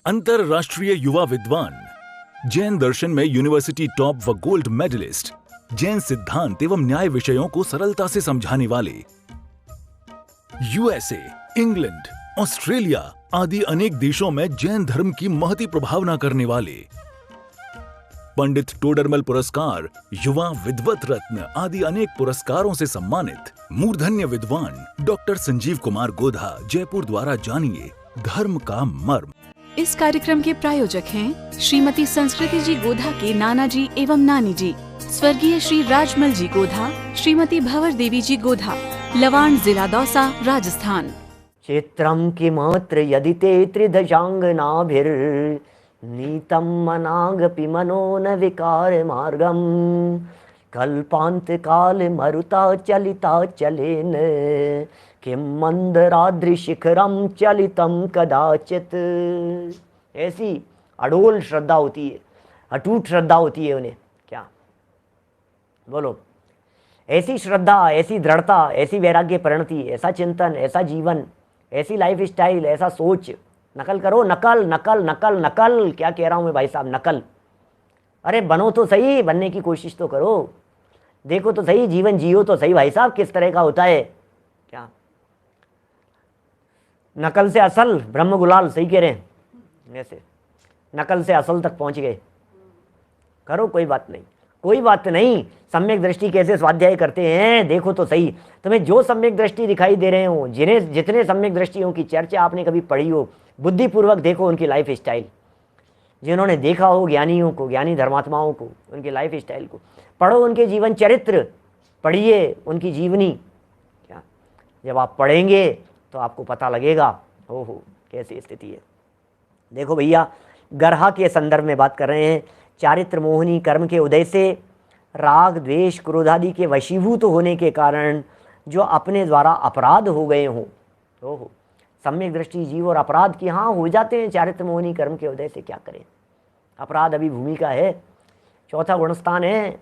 अंतरराष्ट्रीय युवा विद्वान, जैन दर्शन में यूनिवर्सिटी टॉप व गोल्ड मेडलिस्ट, जैन सिद्धांत एवं न्याय विषयों को सरलता से समझाने वाले, यूएसए, इंग्लैंड, ऑस्ट्रेलिया आदि अनेक देशों में जैन धर्म की महती प्रभावना करने वाले, पंडित टोडरमल पुरस्कार, युवा विद्वत रत्न आदि अनेक पुरस्कारों से सम्मानित मूर्धन्य विद्वान डॉक्टर संजीव कुमार गोधा जयपुर द्वारा जानिए धर्म का मर्म। इस कार्यक्रम के प्रायोजक हैं श्रीमती संस्कृति जी गोधा के नाना जी एवं नानी जी, स्वर्गीय श्री राजमल जी गोधा, श्रीमती भंवर देवी जी गोधा, लवाण, जिला दौसा, राजस्थान। क्षेत्रम की मात्र यदि ते त्रिदशांगनाभिर नीतम मनागपि मनोन विकार मार्गम कल्पांत काल मरुता चलिता चलेन किम मंदराद्रि शिखरम चलितम कदाचित। ऐसी अडोल श्रद्धा होती है, अटूट श्रद्धा होती है उन्हें। क्या बोलो, ऐसी श्रद्धा, ऐसी दृढ़ता, ऐसी वैराग्य परिणति, ऐसा चिंतन, ऐसा जीवन, ऐसी लाइफ स्टाइल, ऐसा सोच। नकल करो, नकल नकल नकल नकल। क्या कह रहा हूं मैं भाई साहब, नकल। अरे बनो तो सही, बनने की कोशिश तो करो, देखो तो सही, जीवन जियो तो सही भाई साहब किस तरह का होता है। क्या नकल से असल, ब्रह्म गुलाल, सही कह रहे हैं। ऐसे नकल से असल तक पहुंच गए। करो, कोई बात नहीं, कोई बात नहीं। सम्यक दृष्टि कैसे स्वाध्याय करते हैं देखो तो सही। तुम्हें जो सम्यक दृष्टि दिखाई दे रहे हो, जिन्हें जितने सम्यक दृष्टियों की चर्चा आपने कभी पढ़ी हो, बुद्धिपूर्वक देखो उनकी लाइफ स्टाइल। जिन्होंने देखा हो ज्ञानियों को, ज्ञानी धर्मात्माओं को, उनकी लाइफ स्टाइल को पढ़ो, उनके जीवन चरित्र पढ़िए, उनकी जीवनी। क्या जब आप पढ़ेंगे तो आपको पता लगेगा हो कैसी स्थिति है। देखो भैया, गरहा के संदर्भ में बात कर रहे हैं। चारित्र मोहिनी कर्म के उदय से राग द्वेष क्रोध आदि के वशीभूत होने के कारण जो अपने द्वारा अपराध हो गए हों, हो सम्यक दृष्टि जीव और अपराध की हाँ हो जाते हैं चारित्र मोहिनी कर्म के उदय से। क्या करें, अपराध अभी भूमिका है, चौथा गुणस्थान है।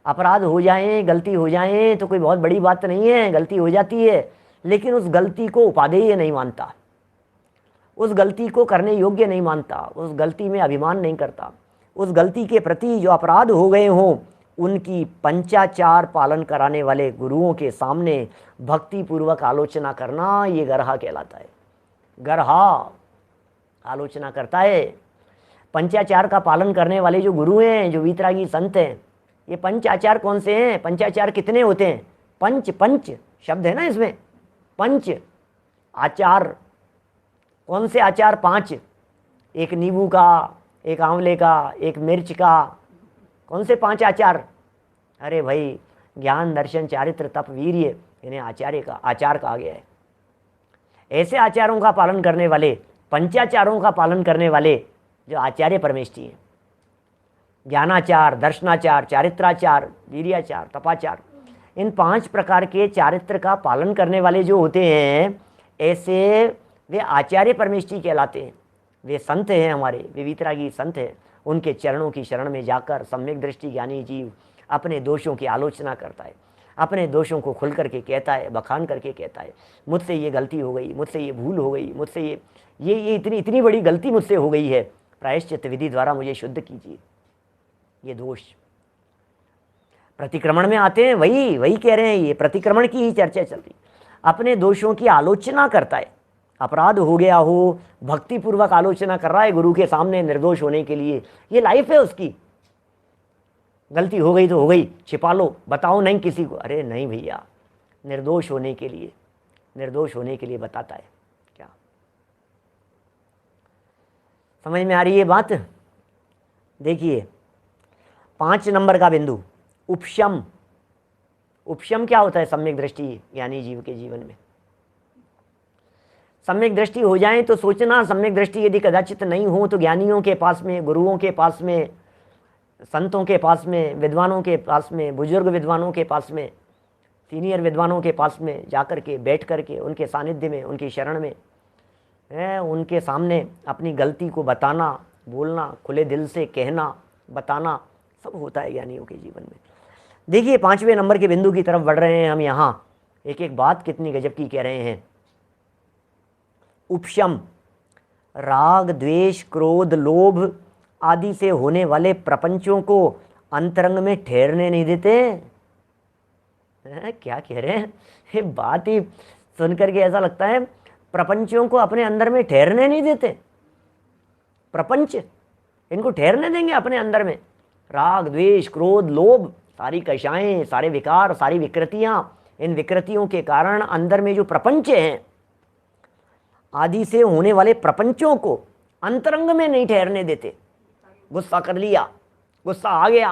अपराध हो जाएं, गलती हो जाएं तो कोई बहुत बड़ी बात नहीं है, गलती हो जाती है, लेकिन उस गलती को उपादेय नहीं मानता, उस गलती को करने योग्य नहीं मानता, उस गलती में अभिमान नहीं करता। उस गलती के प्रति जो अपराध हो गए हों उनकी पंचाचार पालन कराने वाले गुरुओं के सामने भक्ति पूर्वक आलोचना करना, ये गरहा कहलाता है। गरहा आलोचना करता है। पंचाचार का पालन करने वाले जो गुरु हैं, जो वीतरागी संत हैं, ये पंचाचार कौन से हैं? पंचाचार कितने होते हैं? पंच, पंच शब्द है ना इसमें, पंच आचार। कौन से आचार? 5। एक नींबू का, एक आंवले का, एक मिर्च का। कौन से 5 आचार? अरे भाई, ज्ञान दर्शन चारित्र तप वीर्य, इन्हें आचार कहा गया है। ऐसे आचारों का पालन करने वाले, पंचाचारों का पालन करने वाले जो आचार्य परमेष्ठी हैं, ज्ञानाचार, दर्शनाचार, चारित्राचार, वीर्याचार, तपाचार, इन 5 प्रकार के चारित्र का पालन करने वाले जो होते हैं, ऐसे वे आचार्य परमेष्ठी कहलाते हैं। वे संत हैं हमारे, वे वीतरागी संत हैं। उनके चरणों की शरण में जाकर सम्यक दृष्टि ज्ञानी जीव अपने दोषों की आलोचना करता है, अपने दोषों को खुल करके कहता है, बखान करके कहता है, मुझसे ये गलती हो गई, मुझसे ये भूल हो गई, मुझसे ये इतनी बड़ी गलती मुझसे हो गई है, प्रायश्चित विधि द्वारा मुझे शुद्ध कीजिए। ये दोष प्रतिक्रमण में आते हैं, वही कह रहे हैं, ये प्रतिक्रमण की ही चर्चा चल रही। अपने दोषों की आलोचना करता है, अपराध हो गया हो, भक्ति पूर्वक आलोचना कर रहा है गुरु के सामने निर्दोष होने के लिए। ये लाइफ है उसकी। गलती हो गई तो हो गई, छिपा लो, बताओ नहीं किसी को। अरे नहीं भैया, निर्दोष होने के लिए, निर्दोष होने के लिए बताता है। क्या समझ में आ रही है बात? देखिए 5 नंबर का बिंदु, उपशम। उपशम क्या होता है सम्यक दृष्टि ज्ञानी जीव के जीवन में? सम्यक दृष्टि हो जाए तो सोचना, सम्यक दृष्टि यदि कदाचित नहीं हो तो ज्ञानियों के पास में, गुरुओं के पास में, संतों के पास में, विद्वानों के पास में, बुजुर्ग विद्वानों के पास में, सीनियर विद्वानों के पास में जाकर के, बैठ करके, उनके सानिध्य में, उनकी शरण में उनके सामने अपनी गलती को बताना, बोलना, खुले दिल से कहना, बताना, सब होता है ज्ञानियों के जीवन में। देखिए 5वें नंबर के बिंदु की तरफ बढ़ रहे हैं हम। यहाँ एक एक बात कितनी गजब की कह रहे हैं। उपशम, राग द्वेष क्रोध लोभ आदि से होने वाले प्रपंचों को अंतरंग में ठहरने नहीं देते। क्या कह रहे हैं, ये बात ही सुनकर के ऐसा लगता है प्रपंचों को अपने अंदर में ठहरने नहीं देते। प्रपंच इनको ठहरने देंगे अपने अंदर में? राग द्वेष क्रोध लोभ सारी कषाएं, सारे विकार, सारी विकृतियां, इन विकृतियों के कारण अंदर में जो प्रपंच हैं आदि से होने वाले प्रपंचों को अंतरंग में नहीं ठहरने देते। गुस्सा कर लिया, गुस्सा आ गया,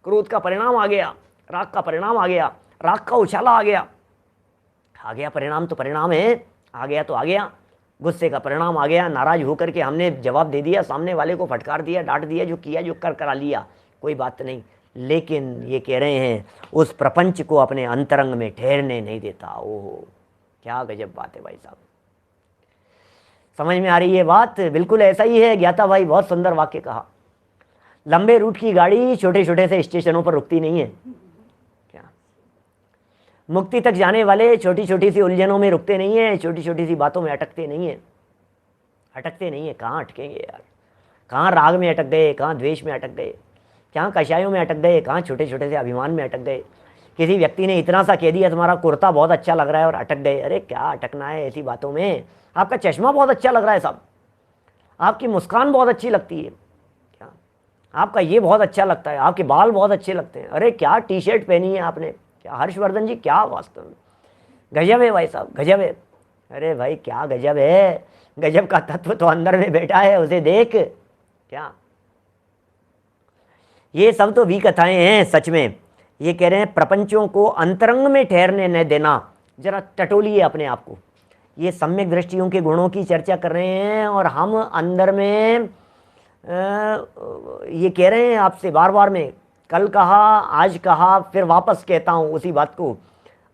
क्रोध का परिणाम आ गया, राग का परिणाम आ गया, राग का उछाला आ गया परिणाम तो परिणाम है, आ गया तो आ गया। गुस्से का परिणाम आ गया, नाराज होकर के हमने जवाब दे दिया, सामने वाले को फटकार दिया, डांट दिया, जो किया जो कर करा लिया, कोई बात नहीं। लेकिन ये कह रहे हैं उस प्रपंच को अपने अंतरंग में ठहरने नहीं देता। ओहो, क्या गजब बात है भाई साहब। समझ में आ रही है बात? बिल्कुल ऐसा ही है। ज्ञाता भाई बहुत सुंदर वाक्य कहा। लंबे रूट की गाड़ी छोटे छोटे से स्टेशनों पर रुकती नहीं है क्या? मुक्ति तक जाने वाले छोटी छोटी सी उलझनों में रुकते नहीं है, छोटी छोटी सी बातों में अटकते नहीं है। अटकते नहीं है, कहाँ अटकेंगे यार? कहाँ राग में अटक गए, कहाँ द्वेष में अटक गए, कहाँ कषायों में अटक गए, कहाँ छोटे छोटे से अभिमान में अटक गए। किसी व्यक्ति ने इतना सा कह दिया तुम्हारा कुर्ता बहुत अच्छा लग रहा है और अटक गए। अरे क्या अटकना है ऐसी बातों में? आपका चश्मा बहुत अच्छा लग रहा है साहब, आपकी मुस्कान बहुत अच्छी लगती है, क्या आपका ये बहुत अच्छा लगता है, आपके बाल बहुत अच्छे लगते हैं। अरे क्या टी शर्ट पहनी है आपने, क्या हर्षवर्धन जी, क्या वास्तव में गजब है भाई साहब, गजब है। अरे भाई क्या गजब है, गजब का तत्व तो अंदर में बैठा है, उसे देख। क्या ये सब तो वी कथाएं हैं सच में। ये कह रहे हैं प्रपंचों को अंतरंग में ठहरने न देना। जरा टटोलिए अपने आप को। ये सम्यक दृष्टियों के गुणों की चर्चा कर रहे हैं और हम अंदर में ये कह रहे हैं आपसे बार बार में, कल कहा आज कहा फिर वापस कहता हूँ उसी बात को।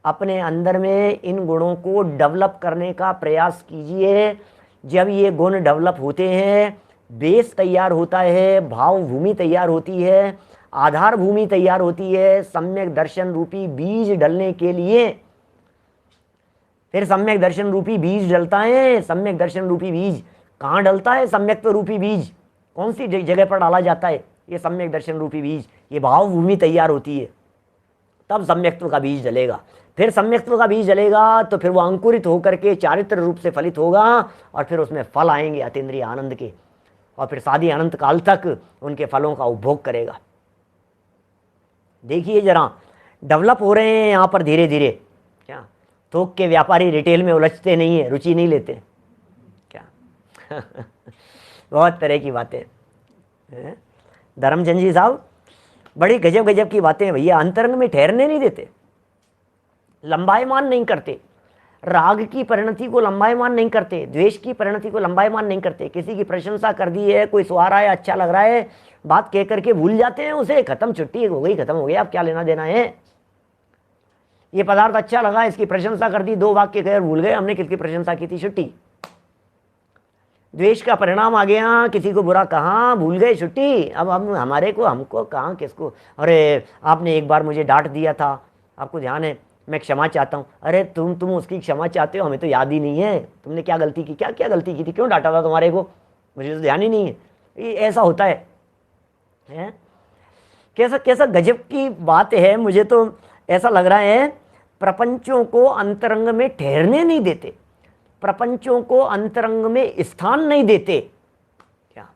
अपने अंदर में इन गुणों को डेवलप करने का प्रयास कीजिए। जब ये गुण डेवलप होते हैं, बेस तैयार होता है, भाव भूमि तैयार होती है, आधार भूमि तैयार होती है सम्यक दर्शन रूपी बीज डलने के लिए। फिर सम्यक दर्शन रूपी बीज डलता है। सम्यक दर्शन रूपी बीज कहाँ डलता है? सम्यक्त्व रूपी बीज कौन सी जगह पर डाला जाता है? ये सम्यक दर्शन रूपी बीज, ये भाव भूमि तैयार होती है, तब सम्यक्त्व का बीज डलेगा। फिर सम्यक्त्व का बीज डलेगा तो फिर वो अंकुरित होकर के चारित्र रूप से फलित होगा और फिर उसमें फल आएंगे अतीन्द्रिय आनंद के, और फिर सादी अनंत काल तक उनके फलों का उपभोग करेगा। देखिए जरा, डेवलप हो रहे हैं यहाँ पर धीरे धीरे। क्या थोक के व्यापारी रिटेल में उलझते नहीं है, रुचि नहीं लेते क्या? बहुत तरह की बातें। धर्मचंद जी साहब बड़ी गजब गजब की बातें भैया। अंतरंग में ठहरने नहीं देते, लंबायमान नहीं करते, राग की परिणति को लंबायमान नहीं करते, द्वेष की परिणति को लंबायमान नहीं करते। किसी की प्रशंसा कर दी है, कोई सुहा रहा है, अच्छा लग रहा है, बात कह करके भूल जाते हैं उसे। खत्म, छुट्टी हो गई, खत्म हो गया, अब क्या लेना देना है। ये पदार्थ अच्छा लगा, इसकी प्रशंसा कर दी, दो वाक्य कह भूल गए हमने किसकी प्रशंसा की थी, छुट्टी। द्वेष का परिणाम आ गया, किसी को बुरा कहा, भूल गए, छुट्टी। अब हम हमारे को, हमको कहाँ किसको। अरे आपने एक बार मुझे डांट दिया था, आपको ध्यान है, मैं क्षमा चाहता हूँ। अरे तुम उसकी क्षमा चाहते हो, हमें तो याद ही नहीं है तुमने क्या गलती की, क्या क्या गलती की थी, क्यों डांटा था तुम्हारे को, मुझे तो ध्यान ही नहीं है। ये ऐसा होता है, कैसा कैसा गजब की बात है। मुझे तो ऐसा लग रहा है प्रपंचों को अंतरंग में ठहरने नहीं देते, प्रपंचों को अंतरंग में स्थान नहीं देते। क्या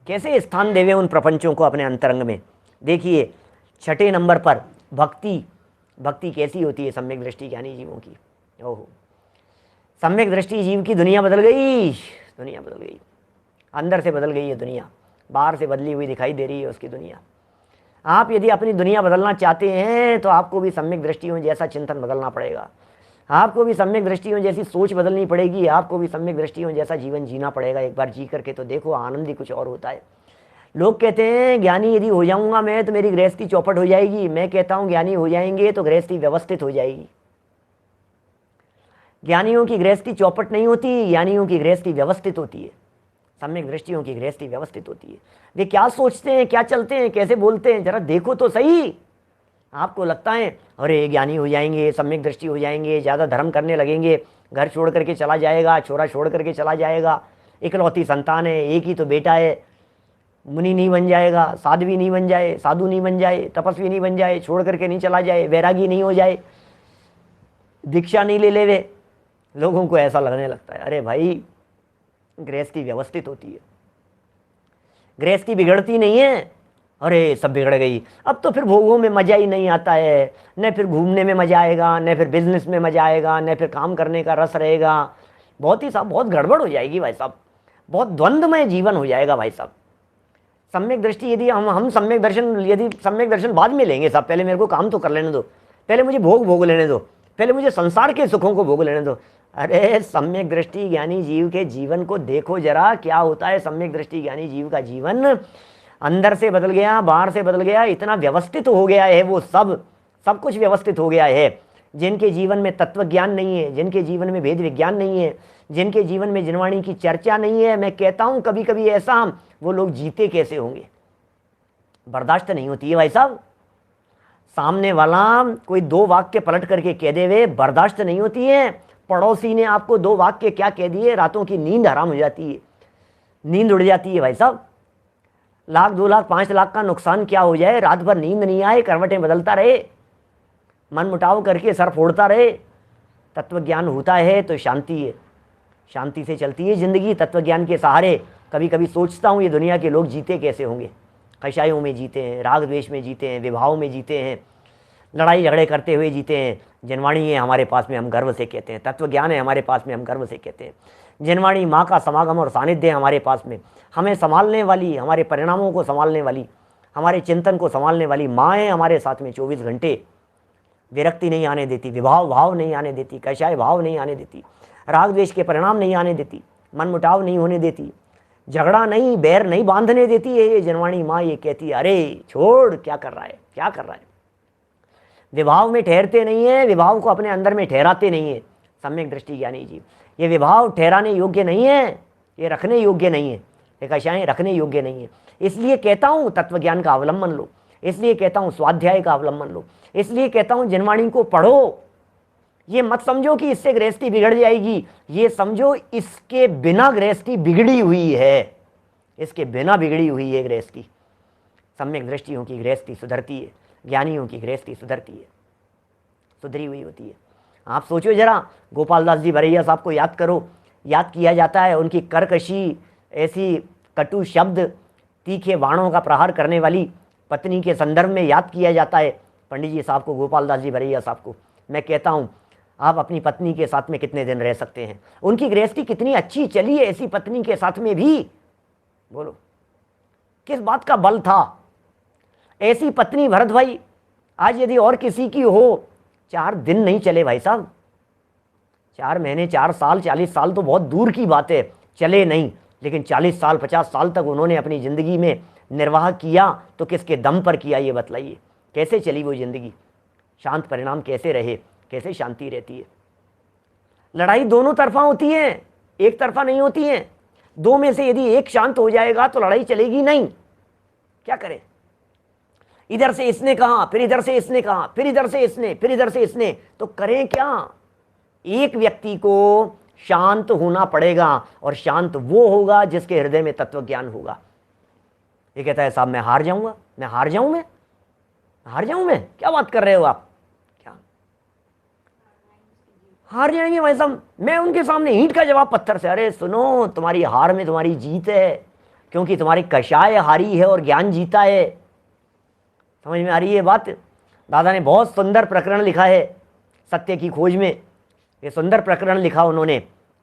कैसे स्थान देवे उन प्रपंचों को अपने अंतरंग में? देखिए छठे नंबर पर भक्ति। भक्ति कैसी होती है सम्यक दृष्टि ज्ञानी जीवों की? ओहो, सम्यक दृष्टि जीव की दुनिया बदल गई, दुनिया बदल गई, अंदर से बदल गई है दुनिया, बाहर से बदली हुई दिखाई दे रही है उसकी दुनिया। आप यदि अपनी दुनिया बदलना चाहते हैं तो आपको भी सम्यक दृष्टियों जैसा चिंतन बदलना पड़ेगा, आपको भी सम्यक दृष्टियों जैसी सोच बदलनी पड़ेगी, आपको भी सम्यक दृष्टियों जैसा जीवन जीना पड़ेगा। एक बार जी करके तो देखो, आनंद ही कुछ और होता है। लोग कहते हैं ज्ञानी यदि हो जाऊंगा मैं तो मेरी गृहस्थी चौपट हो जाएगी। मैं कहता हूं ज्ञानी हो जाएंगे तो गृहस्थी व्यवस्थित हो जाएगी। ज्ञानियों की गृहस्थी चौपट नहीं होती, ज्ञानियों की गृहस्थी व्यवस्थित होती है। सम्यक दृष्टियों की गृहस्थी व्यवस्थित होती है। वे क्या सोचते हैं, क्या चलते हैं, कैसे बोलते हैं, जरा देखो तो सही। आपको लगता है अरे ज्ञानी हो जाएंगे, सम्यक दृष्टि हो जाएंगे, ज़्यादा धर्म करने लगेंगे, घर छोड़ करके चला जाएगा, छोरा छोड़ करके चला जाएगा, इकलौती संतान है, एक ही तो बेटा है, मुनि नहीं बन जाएगा, साध्वी नहीं बन जाए, साधु नहीं बन जाए, तपस्वी नहीं बन जाए, छोड़ करके नहीं चला जाए, वैरागी नहीं हो जाए, दीक्षा नहीं ले लेवे। लोगों को ऐसा लगने लगता है, अरे भाई गृहस्थी व्यवस्थित होती है, गृहस्थी बिगड़ती नहीं है। अरे सब बिगड़ गई, अब तो फिर भोगों में मजा ही नहीं आता है, न फिर घूमने में मजा आएगा, न फिर बिजनेस में मजा आएगा, न फिर काम करने का रस रहेगा। बहुत गड़बड़ हो जाएगी भाई साहब, बहुत द्वंद्वमय जीवन हो जाएगा भाई साहब। सम्यक दृष्टि यदि हम सम्यक दर्शन बाद में लेंगे साहब, पहले मेरे को काम तो कर लेने दो, पहले मुझे भोग लेने दो, पहले मुझे संसार के सुखों को भोग लेने दो। अरे सम्यक दृष्टि ज्ञानी जीव के जीवन को देखो जरा, क्या होता है सम्यक दृष्टि ज्ञानी जीव का जीवन। अंदर से बदल गया, बाहर से बदल गया, इतना व्यवस्थित हो गया है, वो सब कुछ व्यवस्थित हो गया है। जिनके जीवन में तत्व ज्ञान नहीं है, जिनके जीवन में भेद विज्ञान नहीं है, जिनके जीवन में जिनवाणी की चर्चा नहीं है, मैं कहता हूं कभी कभी ऐसा, वो लोग जीते कैसे होंगे, बर्दाश्त नहीं होती है भाई साहब। सामने वाला कोई 2 वाक्य पलट करके कह देवे, बर्दाश्त नहीं होती है। पड़ोसी ने आपको 2 वाक्य क्या कह दिए, रातों की नींद हराम हो जाती है, नींद उड़ जाती है भाई साहब। 1 लाख 2 लाख 5 लाख का नुकसान क्या हो जाए, रात भर नींद नहीं आए, करवटें बदलता रहे, मन मुटाव करके सर फोड़ता रहे। तत्व ज्ञान होता है तो शांति है, शांति से चलती है जिंदगी तत्व ज्ञान के सहारे। कभी कभी सोचता हूँ ये दुनिया के लोग जीते कैसे होंगे, कषायों में जीते हैं, राग द्वेष में जीते हैं, विभाव में जीते हैं, लड़ाई झगड़े करते हुए जीते हैं। जिनवाणी है हमारे पास में, हम गर्व से कहते हैं, तत्व ज्ञान है हमारे पास में, हम गर्व से कहते हैं। जिनवाणी माँ का समागम और सानिध्य है हमारे पास में, हमें संभालने वाली, हमारे परिणामों को संभालने वाली, हमारे चिंतन को संभालने वाली माँ है हमारे साथ में 24 घंटे। विरक्ति नहीं आने देती, विभाव भाव नहीं आने देती, कषाय भाव नहीं आने देती, राग द्वेष के परिणाम नहीं आने देती, मन मुटाव नहीं होने देती, झगड़ा नहीं, बैर नहीं बांधने देती है ये जिनवाणी माँ। ये कहती है अरे छोड़, क्या कर रहा है, क्या कर रहा है। विभाव में ठहरते नहीं है, विभाव को अपने अंदर में ठहराते नहीं है सम्यक दृष्टि ज्ञानी जीव। ये विभाव ठहराने योग्य नहीं है, ये रखने योग्य नहीं है, ये कषायें रखने योग्य नहीं है। इसलिए कहता हूँ तत्व ज्ञान का अवलंबन लो, इसलिए कहता हूँ स्वाध्याय का अवलंबन लो, इसलिए कहता हूँ जिनवाणी को पढ़ो। ये मत समझो कि इससे गृहस्थी बिगड़ जाएगी, ये समझो इसके बिना गृहस्थी बिगड़ी हुई है, इसके बिना बिगड़ी हुई है गृहस्थी। सम्यक दृष्टियों की गृहस्थी सुधरती है, ज्ञानियों की गृहस्थी सुधरती है, सुधरी हुई होती है। आप सोचो जरा, गोपाल दास जी भरैया साहब को याद करो, याद किया जाता है उनकी कर्कशी, ऐसी कटु शब्द, तीखे बाणों का प्रहार करने वाली पत्नी के संदर्भ में याद किया जाता है पंडित जी साहब को, गोपाल दास जी भरैया साहब को। मैं कहता हूँ आप अपनी पत्नी के साथ में कितने दिन रह सकते हैं, उनकी गृहस्थी कितनी अच्छी चली है ऐसी पत्नी के साथ में भी, बोलो किस बात का बल था। ऐसी पत्नी भरत भाई आज यदि और किसी की हो, 4 दिन नहीं चले भाई साहब, 4 महीने 4 साल 40 साल तो बहुत दूर की बात है, चले नहीं, लेकिन 40 साल 50 साल तक उन्होंने अपनी ज़िंदगी में निर्वाह किया तो किसके दम पर किया ये बतलाइए, कैसे चली वो ज़िंदगी, शांत परिणाम कैसे रहे, कैसे शांति रहती है। लड़ाई दोनों तरफा होती है, एक तरफा नहीं होती है। 2 में से यदि एक शांत हो जाएगा तो लड़ाई चलेगी नहीं। क्या करें, इधर से इसने कहा, फिर इधर से इसने कहा, फिर इधर से इसने, फिर इधर से इसने, तो करें क्या। एक व्यक्ति को शांत होना पड़ेगा और शांत वो होगा जिसके हृदय में तत्व ज्ञान होगा। ये कहता है साहब मैं हार जाऊंगा, मैं हार जाऊं, मैं हार जाऊं, मैं क्या बात कर रहे हो आप, क्या हार जाएंगे भाई साहब। मैं उनके सामने ईंट का जवाब पत्थर से, अरे सुनो तुम्हारी हार में तुम्हारी जीत है, क्योंकि तुम्हारी कषाय हारी है और ज्ञान जीता है। समझ में आ रही है बात। दादा ने बहुत सुंदर प्रकरण लिखा है सत्य की खोज में, ये सुंदर प्रकरण लिखा उन्होंने।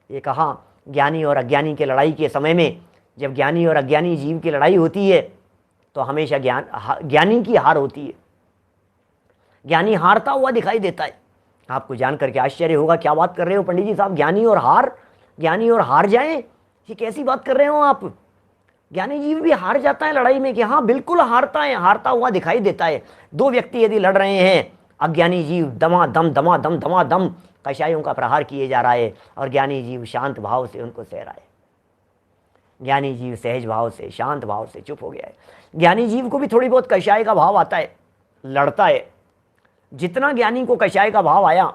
ये कहा ज्ञानी और अज्ञानी के लड़ाई के समय में, जब ज्ञानी और अज्ञानी जीव की लड़ाई होती है तो हमेशा ज्ञानी की हार होती है, ज्ञानी हारता हुआ दिखाई देता है। आपको जान करके आश्चर्य होगा, क्या बात कर रहे हो पंडित जी साहब, ज्ञानी और हार जाएं, ये कैसी बात कर रहे हो आप। ज्ञानी जीव भी हार जाता है लड़ाई में, कि हाँ बिल्कुल हारता है, हारता हुआ दिखाई देता है। 2 व्यक्ति यदि लड़ रहे हैं, अज्ञानी जीव दमादम कषायों का प्रहार किए जा रहा है और ज्ञानी जीव शांत भाव से उनको सह रहा है। ज्ञानी जीव सहज भाव से, शांत भाव से चुप हो गया है। ज्ञानी जीव को भी थोड़ी बहुत कषाय का भाव आता है, लड़ता है। जितना ज्ञानी को कषाय का भाव आया,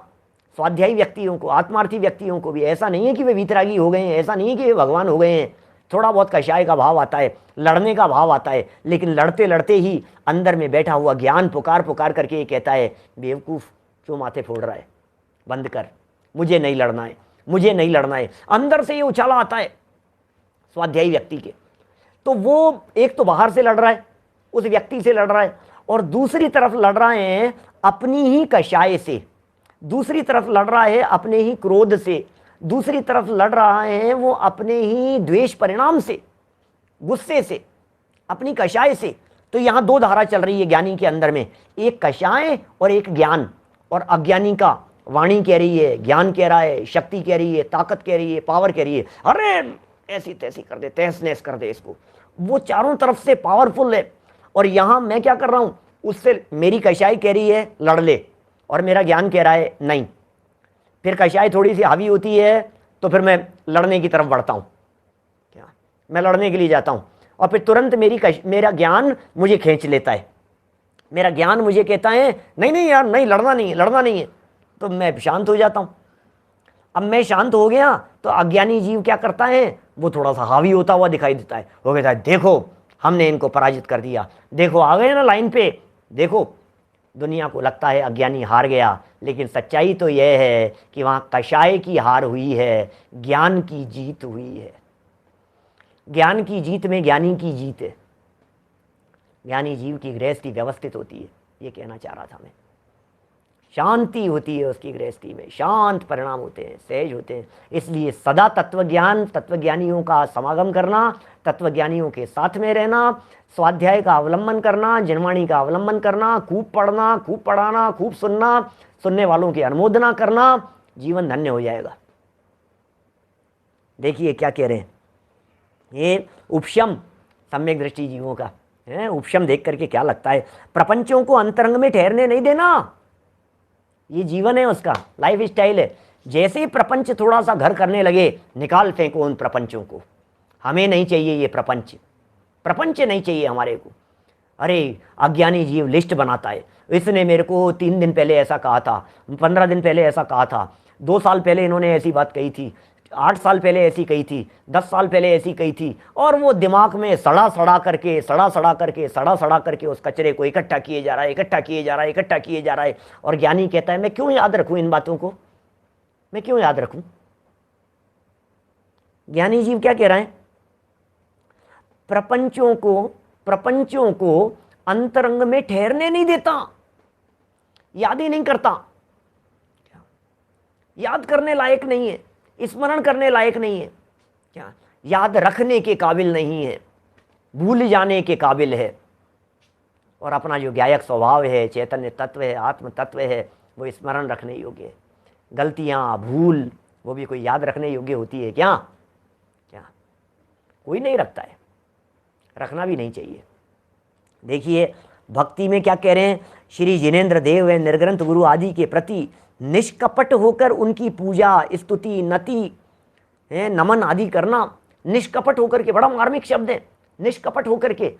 स्वाध्यायी व्यक्तियों को, आत्मार्थी व्यक्तियों को भी ऐसा नहीं है कि वे वीतरागी हो गए हैं, ऐसा नहीं है कि वे भगवान हो गए हैं। थोड़ा बहुत कषाय का भाव आता है, लड़ने का भाव आता है, लेकिन लड़ते लड़ते ही अंदर में बैठा हुआ ज्ञान पुकार पुकार करके ये कहता है, बेवकूफ़ क्यों माथे फोड़ रहा है, बंद कर, मुझे नहीं लड़ना है, मुझे नहीं लड़ना है। अंदर से ये उछाला आता है स्वाध्यायी व्यक्ति के। तो वो एक तो बाहर से लड़ रहा है, उस व्यक्ति से लड़ रहा है, और दूसरी तरफ लड़ रहे हैं अपनी ही कषाय से, दूसरी तरफ लड़ रहा है अपने ही क्रोध से, दूसरी तरफ लड़ रहा है वो अपने ही द्वेष परिणाम से, गुस्से से, अपनी कषाय से। तो यहां दो धारा चल रही है ज्ञानी के अंदर में, एक कषाय और एक ज्ञान। और अज्ञानी का वाणी कह रही है, ज्ञान कह रहा है, शक्ति कह रही है, ताकत कह रही है, पावर कह रही है, अरे ऐसी तैसी कर दे, तहस नहस कर दे इसको। वो चारों तरफ से पावरफुल है। और यहां मैं क्या कर रहा हूं, उससे मेरी कषाय कह रही है लड़ ले, और मेरा ज्ञान कह रहा है नहीं। फिर कषाय थोड़ी सी हावी होती है तो फिर मैं लड़ने की तरफ बढ़ता हूं, क्या मैं लड़ने के लिए जाता हूं, और फिर तुरंत मेरा ज्ञान मुझे खींच लेता है। मेरा ज्ञान मुझे कहता है नहीं नहीं यार, नहीं लड़ना नहीं है, लड़ना नहीं है, तो मैं शांत हो जाता हूं। अब मैं शांत हो गया तो अज्ञानी जीव क्या करता है, वो थोड़ा सा हावी होता हुआ दिखाई देता है। वो कहता है देखो हमने इनको पराजित कर दिया, देखो आ गए ना लाइन पे, देखो। दुनिया को लगता है अज्ञानी हार गया, लेकिन सच्चाई तो यह है कि वहां कषाय की हार हुई है, ज्ञान की जीत हुई है। ज्ञान की जीत में ज्ञानी की जीत है। ज्ञानी जीव की गृहस्थी व्यवस्थित होती है, ये कहना चाह रहा था मैं। शांति होती है उसकी गृहस्थी में, शांत परिणाम होते हैं, सहज होते हैं। इसलिए सदा तत्वज्ञान, तत्वज्ञानियों का समागम करना, तत्वज्ञानियों के साथ में रहना, स्वाध्याय का अवलंबन करना, जिनवाणी का अवलंबन करना, खूब पढ़ना, खूब पढ़ाना, खूब सुनना, सुनने वालों की अनुमोदना करना, जीवन धन्य हो जाएगा। देखिए क्या कह रहे हैं, ये उपशम सम्यक दृष्टि जीवों का है। उपशम देख करके क्या लगता है, प्रपंचों को अंतरंग में ठहरने नहीं देना, ये जीवन है उसका, लाइफ स्टाइल है। जैसे ही प्रपंच थोड़ा सा घर करने लगे, निकाल फेंको उन प्रपंचों को, हमें नहीं चाहिए ये प्रपंच, प्रपंच नहीं चाहिए हमारे को। अरे अज्ञानी जीव लिस्ट बनाता है, इसने मेरे को 3 दिन पहले ऐसा कहा था, 15 दिन पहले ऐसा कहा था, 2 साल पहले इन्होंने ऐसी बात कही थी, 8 साल पहले ऐसी कही थी, 10 साल पहले ऐसी कही थी। और वो दिमाग में सड़ा सड़ा करके उस कचरे को इकट्ठा किए जा रहा है, इकट्ठा किए जा रहा है। और ज्ञानी कहता है मैं क्यों याद रखूं इन बातों को, मैं क्यों याद रखूं। ज्ञानी जीव क्या कह रहा है, प्रपंचों को अंतरंग में ठहरने नहीं देता, याद ही नहीं करता, याद करने लायक नहीं है, स्मरण करने लायक नहीं है, क्या याद रखने के काबिल नहीं है, भूल जाने के काबिल है। और अपना जो ज्ञायक स्वभाव है, चैतन्य तत्व है, आत्म तत्व है, वो स्मरण रखने योग्य है। गलतियां, भूल, वो भी कोई याद रखने योग्य होती है क्या? क्या कोई नहीं रखता है, रखना भी नहीं चाहिए। देखिए भक्ति में क्या कह रहे हैं, श्री जिनेन्द्र देव व निर्ग्रंथ गुरु आदि के प्रति निष्कपट होकर उनकी पूजा, स्तुति, नति, नमन आदि करना। निष्कपट होकर के, बड़ा मार्मिक शब्द है, निष्कपट होकर के।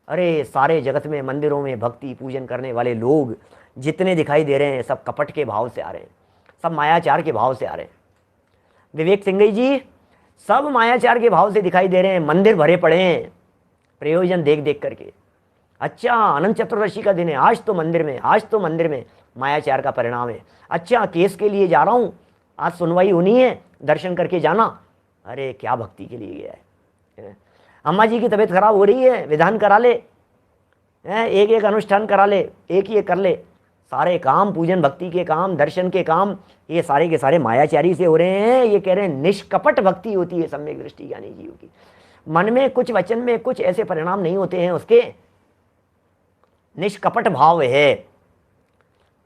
अरे सारे जगत में मंदिरों में भक्ति पूजन करने वाले लोग जितने दिखाई दे रहे हैं, सब कपट के भाव से आ रहे हैं, सब मायाचार के भाव से आ रहे हैं। विवेक सिंह जी सब मायाचार के भाव से दिखाई दे रहे हैं, मंदिर भरे पड़े हैं प्रयोजन देख देख करके। अच्छा अनंत चतुर्दशी का दिन है, आज तो मंदिर में मायाचार का परिणाम है। अच्छा केस के लिए जा रहा हूँ, आज सुनवाई होनी है, दर्शन करके जाना। अरे क्या भक्ति के लिए गया है। अम्मा जी की तबीयत खराब हो रही है, विधान करा ले, एक एक अनुष्ठान करा ले, एक ही एक कर ले। सारे काम, पूजन भक्ति के काम, दर्शन के काम, ये सारे के सारे मायाचारी से हो रहे हैं। ये कह रहे हैं निष्कपट भक्ति होती है सम्यक दृष्टि ज्ञानी जीव की। मन में कुछ, वचन में कुछ ऐसे परिणाम नहीं होते हैं उसके, निष्कपट भाव है।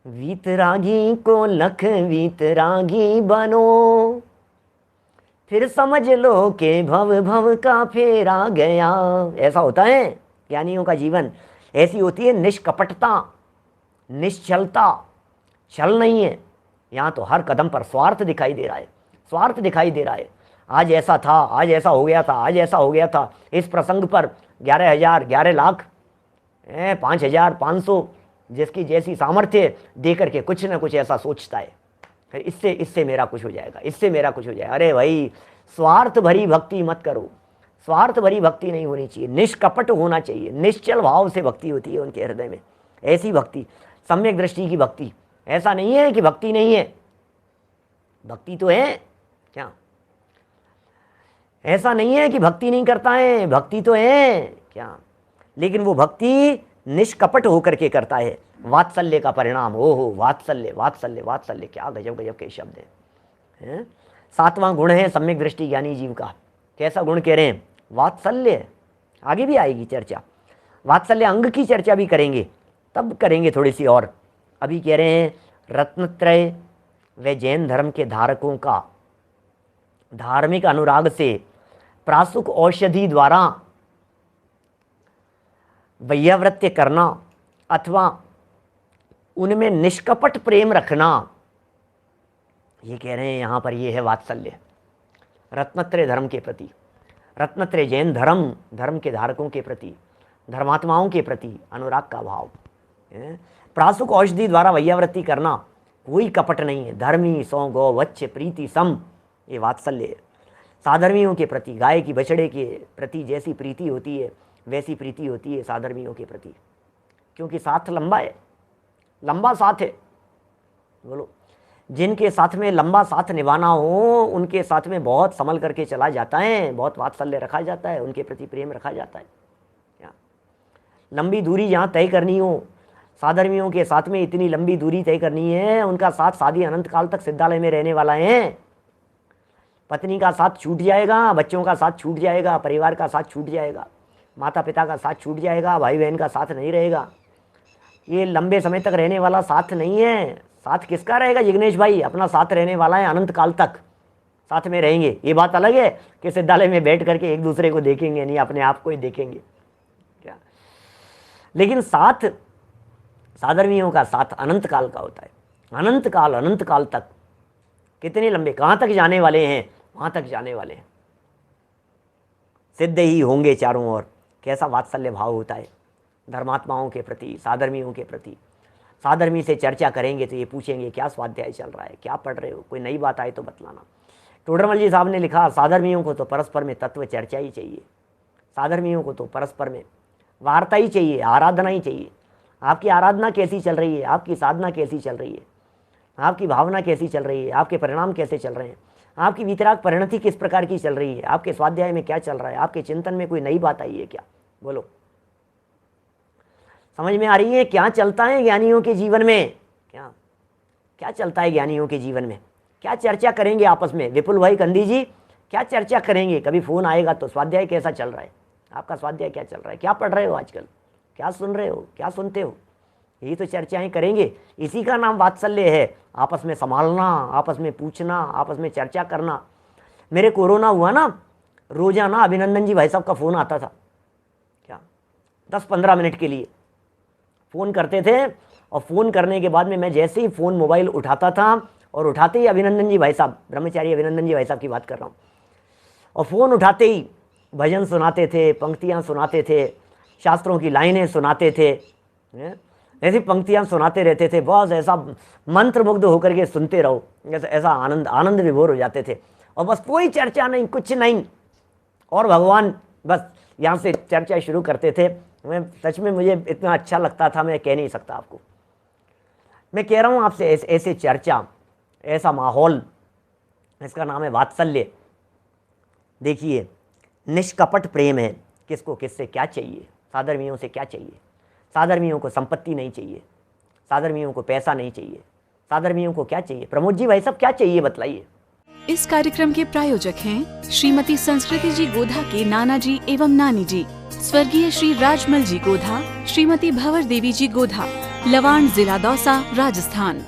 वीतरागी को लख वीतरागी बनो, फिर समझ लो कि भव भव का फेरा गया। ऐसा होता है ज्ञानियों का जीवन, ऐसी होती है निष्कपटता, निश्चलता। छल नहीं है यहाँ तो, हर कदम पर स्वार्थ दिखाई दे रहा है, स्वार्थ दिखाई दे रहा है। आज ऐसा था, आज ऐसा हो गया था, आज ऐसा हो गया था। इस प्रसंग पर 11,000, 11 लाख, 5,000, 500, जिसकी जैसी सामर्थ्य दे करके कुछ न कुछ ऐसा सोचता है। फिर इससे मेरा कुछ हो जाएगा, इससे मेरा कुछ हो जाएगा। अरे भाई, स्वार्थ भरी भक्ति मत करो, स्वार्थ भरी भक्ति नहीं होनी चाहिए, निष्कपट होना चाहिए। निश्चल भाव से भक्ति होती है उनके हृदय में, ऐसी भक्ति, सम्यक दृष्टि की भक्ति। ऐसा नहीं है कि भक्ति नहीं है, भक्ति तो है क्या, ऐसा नहीं है कि भक्ति नहीं करता है, भक्ति तो है क्या, लेकिन वो भक्ति निष्कपट होकर के करता है। वात्सल्य का परिणाम, ओहो वात्सल्य वात्सल्य वात्सल्य, क्या गजब गजब के शब्द हैं। 7वां गुण है सम्यक दृष्टि ज्ञानी जीव का। कैसा गुण कह रहे हैं? वात्सल्य। आगे भी आएगी चर्चा, वात्सल्य अंग की चर्चा भी करेंगे, तब करेंगे थोड़ी सी और। अभी कह रहे हैं रत्नत्रय व जैन धर्म के धारकों का धार्मिक अनुराग से प्रासुक औषधि द्वारा वैयावृत्य करना अथवा उनमें निष्कपट प्रेम रखना, ये कह रहे हैं यहाँ पर, ये है वात्सल्य। रत्नत्रय धर्म के प्रति, रत्नत्रय जैन धर्म के धारकों के प्रति, धर्मात्माओं के प्रति अनुराग का भाव। प्रासुक औषधि द्वारा वैयावृत्ति करना, कोई कपट नहीं है। धर्मी सौ गौ वच्छ प्रीति सम, ये वात्सल्य है। साधर्मियों के प्रति, गाय की बछड़े के प्रति जैसी प्रीति होती है वैसी प्रीति होती है साधर्मियों के प्रति, क्योंकि साथ लंबा है, लंबा साथ है। बोलो, जिनके साथ में लंबा साथ निभाना हो उनके साथ में बहुत संभल करके चला जाता है, बहुत वात्सल्य रखा जाता है, उनके प्रति प्रेम रखा जाता है। क्या लंबी दूरी जहाँ तय करनी हो, साधर्मियों के साथ में इतनी लंबी दूरी तय करनी है, उनका साथ शादी अनंत काल तक सिद्धालय में रहने वाला है। पत्नी का साथ छूट जाएगा, बच्चों का साथ छूट जाएगा, परिवार का साथ छूट जाएगा, माता पिता का साथ छूट जाएगा, भाई बहन का साथ नहीं रहेगा। ये लंबे समय तक रहने वाला साथ नहीं है। साथ किसका रहेगा जिग्नेश भाई? अपना साथ रहने वाला है, अनंत काल तक साथ में रहेंगे। ये बात अलग है कि सिद्धालय में बैठ करके एक दूसरे को देखेंगे नहीं, अपने आप को ही देखेंगे क्या। लेकिन साथ साधर्मियों का साथ अनंत काल का होता है, अनंत काल तक। कितने लंबे, कहाँ तक जाने वाले हैं? वहाँ तक जाने वाले हैं, सिद्ध ही होंगे चारों ओर। कैसा वात्सल्य भाव होता है धर्मात्माओं के प्रति, साधर्मियों के प्रति। साधर्मी से चर्चा करेंगे तो ये पूछेंगे क्या स्वाध्याय चल रहा है, क्या पढ़ रहे हो, कोई नई बात आए तो बतलाना। टोडरमल जी साहब ने लिखा, साधर्मियों को तो परस्पर में तत्व चर्चा ही चाहिए, साधर्मियों को तो परस्पर में वार्ता ही चाहिए, आराधना ही चाहिए। आपकी आराधना कैसी चल रही है, आपकी साधना कैसी चल रही है, आपकी भावना कैसी चल रही है, आपके परिणाम कैसे चल रहे हैं, आपकी वितराग परिणति किस प्रकार की चल रही है, आपके स्वाध्याय में क्या चल रहा है, आपके चिंतन में कोई नई बात आई है क्या? बोलो, समझ में आ रही है क्या चलता है ज्ञानियों के जीवन में? क्या चलता है ज्ञानियों के जीवन में? क्या चर्चा करेंगे आपस में? विपुल भाई कंदी जी क्या चर्चा करेंगे? कभी फोन आएगा तो स्वाध्याय कैसा चल रहा है, आपका स्वाध्याय क्या चल रहा है, क्या पढ़ रहे हो आजकल, क्या सुन रहे हो, क्या सुनते हो? यही तो चर्चाएं करेंगे। इसी का नाम वात्सल्य है, आपस में संभालना, आपस में पूछना, आपस में चर्चा करना। मेरे कोरोना हुआ ना, रोजाना अभिनंदन जी भाई साहब का फ़ोन आता था, क्या 10-15 मिनट के लिए फ़ोन करते थे। और फ़ोन करने के बाद में मैं जैसे ही फ़ोन मोबाइल उठाता था, और उठाते ही अभिनंदन जी भाई साहब, ब्रह्मचारी अभिनंदन जी भाई साहब की बात कर रहा हूँ, और फ़ोन उठाते ही भजन सुनाते थे, पंक्तियाँ सुनाते थे, शास्त्रों की लाइनें सुनाते थे, ऐसी पंक्तियाँ सुनाते रहते थे। बस ऐसा मंत्रमुग्ध होकर के सुनते रहो, ऐसा आनंद विभोर हो जाते थे। और बस कोई चर्चा नहीं, कुछ नहीं, और भगवान, बस यहाँ से चर्चा शुरू करते थे। मैं सच में, मुझे इतना अच्छा लगता था, मैं कह नहीं सकता आपको। मैं कह रहा हूँ आपसे, ऐसे चर्चा, ऐसा माहौल, इसका नाम है वात्सल्य। देखिए, निष्कपट प्रेम है। किसको किससे क्या चाहिए? साधर्मियों से क्या चाहिए? साधर्मियों को संपत्ति नहीं चाहिए, साधर्मियों को पैसा नहीं चाहिए, साधर्मियों को क्या चाहिए? प्रमोद जी भाई साहब क्या चाहिए बताइए। इस कार्यक्रम के प्रायोजक हैं श्रीमती संस्कृति जी गोधा के नाना जी एवं नानी जी, स्वर्गीय श्री राजमल जी गोधा, श्रीमती भंवर देवी जी गोधा, लवाण, जिला दौसा, राजस्थान।